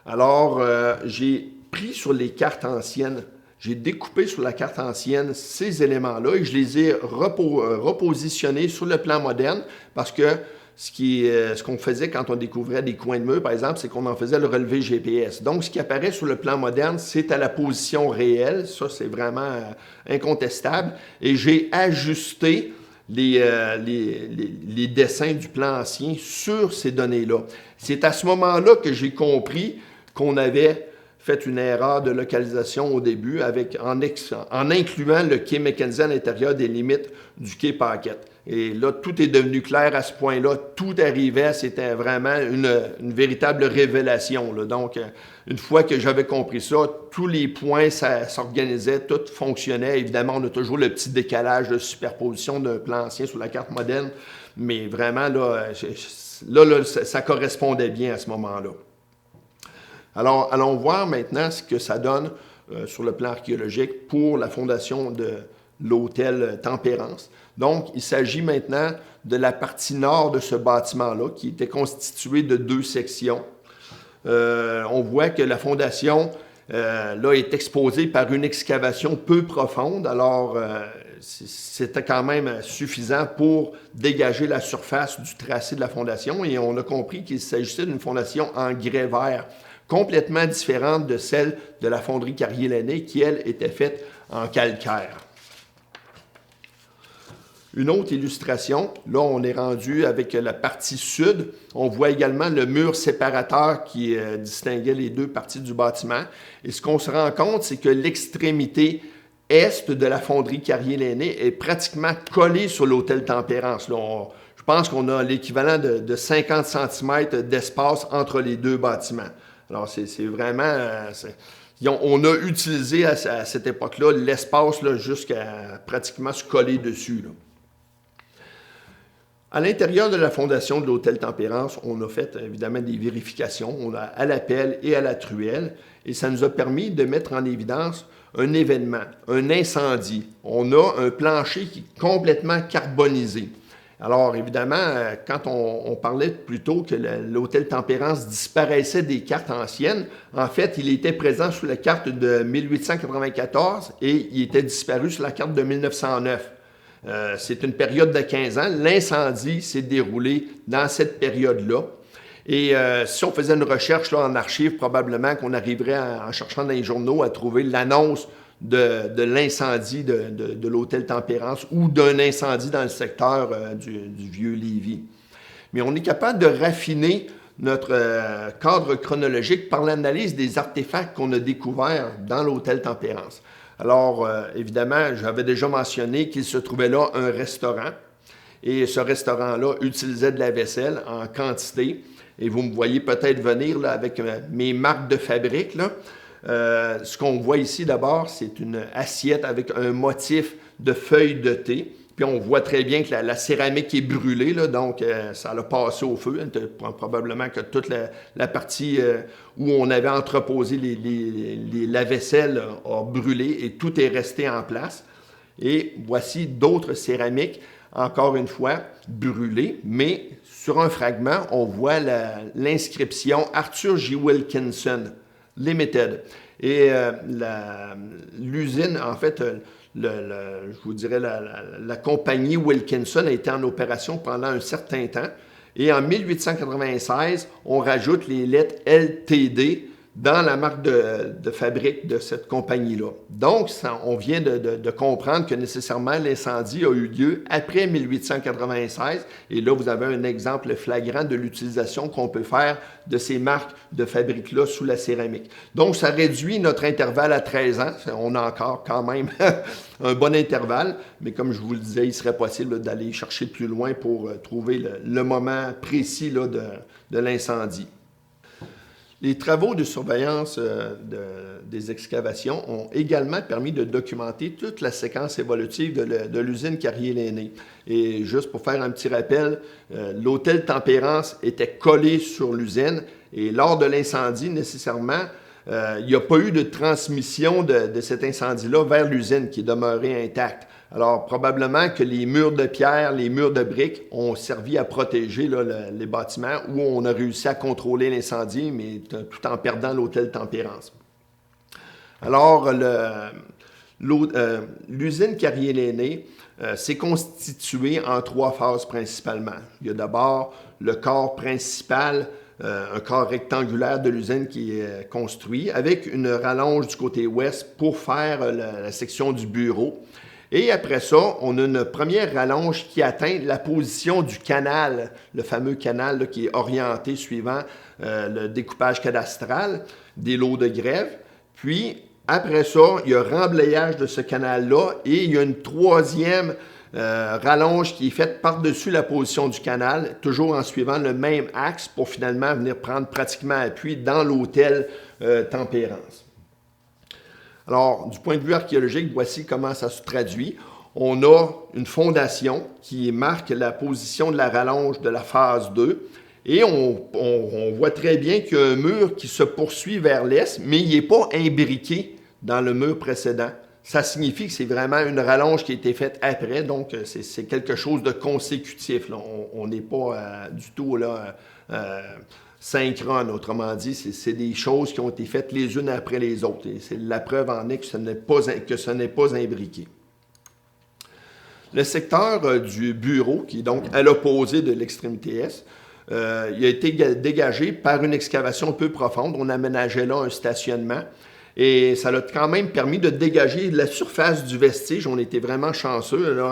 Alors, j'ai pris sur les cartes anciennes, j'ai découpé sur la carte ancienne ces éléments-là et je les ai repositionnés sur le plan moderne parce que ce qu'on faisait quand on découvrait des coins de mur, par exemple, c'est qu'on en faisait le relevé GPS. Donc, ce qui apparaît sur le plan moderne, c'est à la position réelle. Ça, c'est vraiment incontestable. Et j'ai ajusté les dessins du plan ancien sur ces données-là. C'est à ce moment-là que j'ai compris qu'on avait fait une erreur de localisation au début en incluant le quai Mackenzie à l'intérieur des limites du quai Paquette. Et là, tout est devenu clair à ce point-là. Tout arrivait, c'était vraiment une véritable révélation, là. Donc, une fois que j'avais compris ça, tous les points s'organisaient, tout fonctionnait. Évidemment, on a toujours le petit décalage de superposition d'un plan ancien sur la carte moderne, mais vraiment, là, ça correspondait bien à ce moment-là. Alors, allons voir maintenant ce que ça donne sur le plan archéologique pour la fondation de l'hôtel Tempérance. Donc, il s'agit maintenant de la partie nord de ce bâtiment-là, qui était constitué de 2 sections. On voit que la fondation là, est exposée par une excavation peu profonde. Alors, c'était quand même suffisant pour dégager la surface du tracé de la fondation. Et on a compris qu'il s'agissait d'une fondation en grès vert, complètement différente de celle de la fonderie Carrier-Lainé, qui, elle, était faite en calcaire. Une autre illustration, là on est rendu avec la partie sud. On voit également le mur séparateur qui distinguait les deux parties du bâtiment. Et ce qu'on se rend compte, c'est que l'extrémité est de la fonderie Carrier-Lainay est pratiquement collée sur l'hôtel Tempérance. Là, je pense qu'on a l'équivalent de 50 cm d'espace entre les deux bâtiments. Alors c'est vraiment... on a utilisé à cette époque-là l'espace jusqu'à pratiquement se coller dessus, là. À l'intérieur de la fondation de l'hôtel Tempérance, on a fait évidemment des vérifications, on a à la pelle et à la truelle, et ça nous a permis de mettre en évidence un événement, un incendie. On a un plancher qui est complètement carbonisé. Alors évidemment, quand on parlait plus tôt que l'hôtel Tempérance disparaissait des cartes anciennes, en fait, il était présent sur la carte de 1894 et il était disparu sur la carte de 1909. C'est une période de 15 ans. L'incendie s'est déroulé dans cette période-là. Et si on faisait une recherche en archives, probablement qu'on arriverait, en cherchant dans les journaux, à trouver l'annonce de l'incendie de l'hôtel Tempérance ou d'un incendie dans le secteur du Vieux-Lévis. Mais on est capable de raffiner notre cadre chronologique par l'analyse des artefacts qu'on a découverts dans l'hôtel Tempérance. Alors, évidemment, j'avais déjà mentionné qu'il se trouvait là un restaurant. Et ce restaurant-là utilisait de la vaisselle en quantité. Et vous me voyez peut-être venir là, avec mes marques de fabrique, là. Ce qu'on voit ici d'abord, c'est une assiette avec un motif de feuilles de thé. Puis on voit très bien que la céramique est brûlée, là, donc ça l'a passé au feu. Probablement que toute la partie où on avait entreposé la vaisselle a brûlé et tout est resté en place. Et voici d'autres céramiques, encore une fois, brûlées, mais sur un fragment, on voit l'inscription Arthur J. Wilkinson Limited. Et l'usine, en fait, je vous dirais, la compagnie Wilkinson a été en opération pendant un certain temps. Et en 1896, on rajoute les lettres LTD dans la marque de fabrique de cette compagnie-là. Donc, on vient de comprendre que nécessairement l'incendie a eu lieu après 1896. Et là, vous avez un exemple flagrant de l'utilisation qu'on peut faire de ces marques de fabrique-là sous la céramique. Donc, ça réduit notre intervalle à 13 ans. On a encore quand même un bon intervalle, mais comme je vous le disais, il serait possible d'aller chercher plus loin pour trouver le moment précis là, de l'incendie. Les travaux de surveillance des excavations ont également permis de documenter toute la séquence évolutive de l'usine Carrier-Lainay. Et juste pour faire un petit rappel, l'hôtel Tempérance était collé sur l'usine et lors de l'incendie, nécessairement, il n'y a pas eu de transmission de cet incendie-là vers l'usine qui est demeurée intacte. Alors, probablement que les murs de pierre, les murs de briques ont servi à protéger là, les bâtiments où on a réussi à contrôler l'incendie, mais tout en perdant l'hôtel Tempérance. Alors, l'usine Carrier-Lainay s'est constituée en 3 phases principalement. Il y a d'abord le corps principal, un corps rectangulaire de l'usine qui est construit, avec une rallonge du côté ouest pour faire la section du bureau. Et après ça, on a une première rallonge qui atteint la position du canal, le fameux canal là, qui est orienté suivant le découpage cadastral des lots de grève. Puis, après ça, il y a remblayage de ce canal-là et il y a une troisième rallonge qui est faite par-dessus la position du canal, toujours en suivant le même axe pour finalement venir prendre pratiquement appui dans l'hôtel Tempérance. Alors, du point de vue archéologique, voici comment ça se traduit. On a une fondation qui marque la position de la rallonge de la phase 2 et on voit très bien qu'il y a un mur qui se poursuit vers l'est, mais il n'est pas imbriqué dans le mur précédent. Ça signifie que c'est vraiment une rallonge qui a été faite après, donc c'est quelque chose de consécutif. Là. On n'est pas du tout là, synchrone, autrement dit, c'est des choses qui ont été faites les unes après les autres. Et c'est la preuve en est que ce n'est pas imbriqué. Le secteur du bureau, qui est donc à l'opposé de l'extrémité est, il a été dégagé par une excavation peu profonde. On aménageait là un stationnement. Et ça a quand même permis de dégager la surface du vestige. On était vraiment chanceux.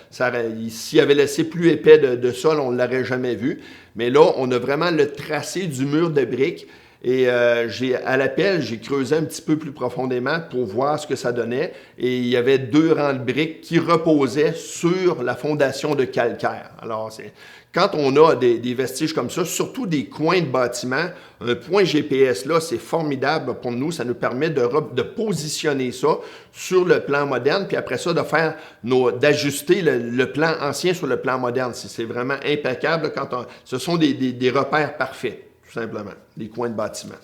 S'il avait laissé plus épais de sol, on ne l'aurait jamais vu. Mais là, on a vraiment le tracé du mur de briques. Et à la pelle, j'ai creusé un petit peu plus profondément pour voir ce que ça donnait. Et il y avait 2 rangs de briques qui reposaient sur la fondation de calcaire. Alors, quand on a des vestiges comme ça, surtout des coins de bâtiments, un point GPS là, c'est formidable pour nous. Ça nous permet de positionner ça sur le plan moderne, puis après ça, d'ajuster le plan ancien sur le plan moderne. C'est vraiment impeccable ce sont des repères parfaits. Tout simplement, les coins de bâtiment.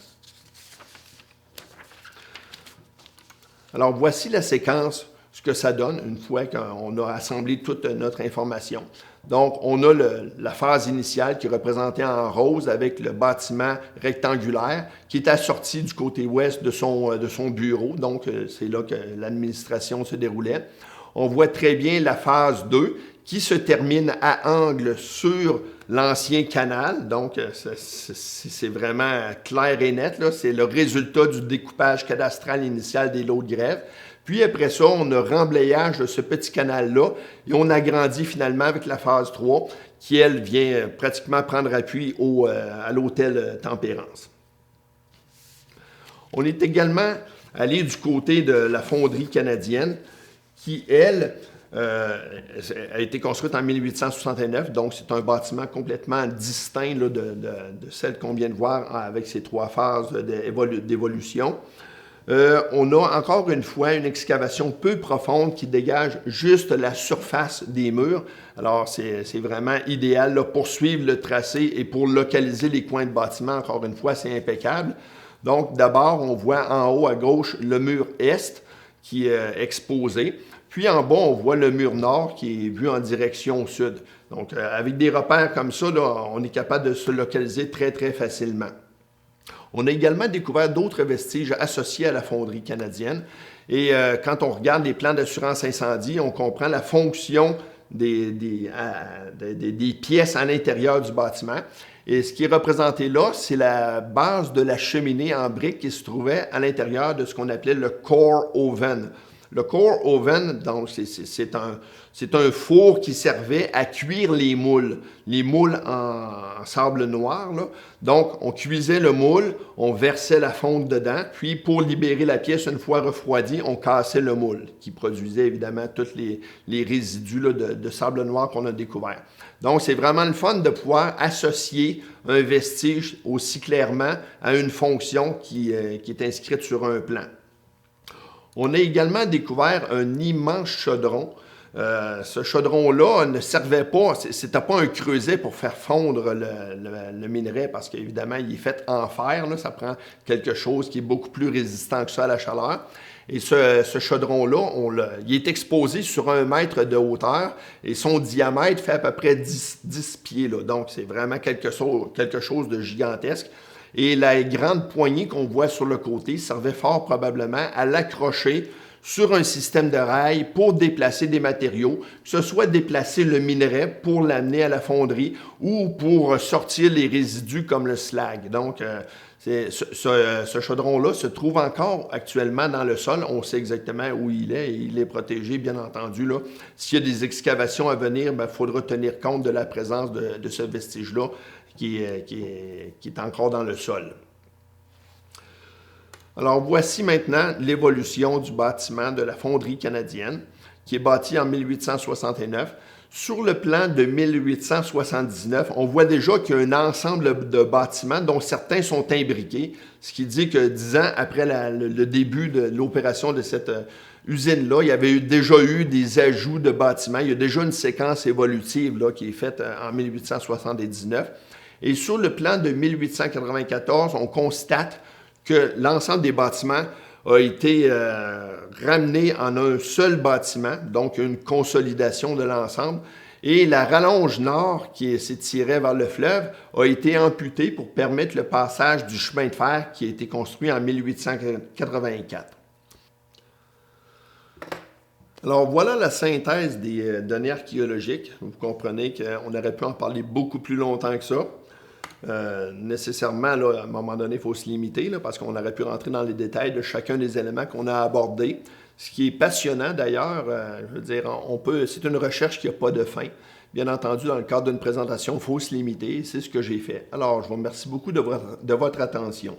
Alors, voici la séquence, ce que ça donne une fois qu'on a assemblé toute notre information. Donc, on a la phase initiale qui est représentée en rose avec le bâtiment rectangulaire qui est assorti du côté ouest de son bureau. Donc, c'est là que l'administration se déroulait. On voit très bien la phase 2 qui se termine à angle sur l'ancien canal. Donc, c'est vraiment clair et net. C'est le résultat du découpage cadastral initial des lots de grève. Puis après ça, on a remblayage de ce petit canal-là et on agrandit finalement avec la phase 3 qui, elle, vient pratiquement prendre appui à l'hôtel Tempérance. On est également allé du côté de la fonderie canadienne qui, elle, a été construite en 1869, donc c'est un bâtiment complètement distinct là, de celle qu'on vient de voir avec ces 3 phases d'évolution. On a encore une fois une excavation peu profonde qui dégage juste la surface des murs. Alors, c'est vraiment idéal là, pour suivre le tracé et pour localiser les coins de bâtiment. Encore une fois, c'est impeccable. Donc, d'abord, on voit en haut à gauche le mur est qui est exposé. Puis en bas, on voit le mur nord qui est vu en direction sud. Donc, avec des repères comme ça, là, on est capable de se localiser très, très facilement. On a également découvert d'autres vestiges associés à la fonderie canadienne. Et quand on regarde les plans d'assurance incendie, on comprend la fonction des pièces à l'intérieur du bâtiment. Et ce qui est représenté là, c'est la base de la cheminée en briques qui se trouvait à l'intérieur de ce qu'on appelait le core oven. Le core oven, donc, c'est un four qui servait à cuire les moules en sable noir. Là. Donc, on cuisait le moule, on versait la fonte dedans, puis pour libérer la pièce une fois refroidie, on cassait le moule, qui produisait évidemment tous les résidus là, de sable noir qu'on a découvert. Donc, c'est vraiment le fun de pouvoir associer un vestige aussi clairement à une fonction qui est inscrite sur un plan. On a également découvert un immense chaudron. Ce chaudron-là ne servait pas, c'était pas un creuset pour faire fondre le minerai parce qu'évidemment, il est fait en fer. Là, ça prend quelque chose qui est beaucoup plus résistant que ça à la chaleur. Et ce chaudron-là, il est exposé sur 1 mètre de hauteur et son diamètre fait à peu près 10 pieds. Là. Donc, c'est vraiment quelque chose de gigantesque. Et la grande poignée qu'on voit sur le côté servait fort probablement à l'accrocher sur un système de rails pour déplacer des matériaux, que ce soit déplacer le minerai pour l'amener à la fonderie ou pour sortir les résidus comme le slag. Donc, ce chaudron-là se trouve encore actuellement dans le sol. On sait exactement où il est et il est protégé, bien entendu. Là. S'il y a des excavations à venir, il faudra tenir compte de la présence de ce vestige-là qui est encore dans le sol. Alors, voici maintenant l'évolution du bâtiment de la fonderie canadienne, qui est bâti en 1869. Sur le plan de 1879, on voit déjà qu'il y a un ensemble de bâtiments dont certains sont imbriqués, ce qui dit que 10 ans après le début de l'opération de cette usine-là, il y avait déjà eu des ajouts de bâtiments. Il y a déjà une séquence évolutive là, qui est faite en 1879. Et sur le plan de 1894, on constate que l'ensemble des bâtiments a été ramené en un seul bâtiment, donc une consolidation de l'ensemble. Et la rallonge nord qui s'étirait vers le fleuve a été amputée pour permettre le passage du chemin de fer qui a été construit en 1884. Alors voilà la synthèse des données archéologiques. Vous comprenez qu'on aurait pu en parler beaucoup plus longtemps que ça. Nécessairement, là, à un moment donné, il faut se limiter là, parce qu'on aurait pu rentrer dans les détails de chacun des éléments qu'on a abordés. Ce qui est passionnant d'ailleurs, je veux dire, c'est une recherche qui n'a pas de fin. Bien entendu, dans le cadre d'une présentation, il faut se limiter. C'est ce que j'ai fait. Alors, je vous remercie beaucoup de votre attention.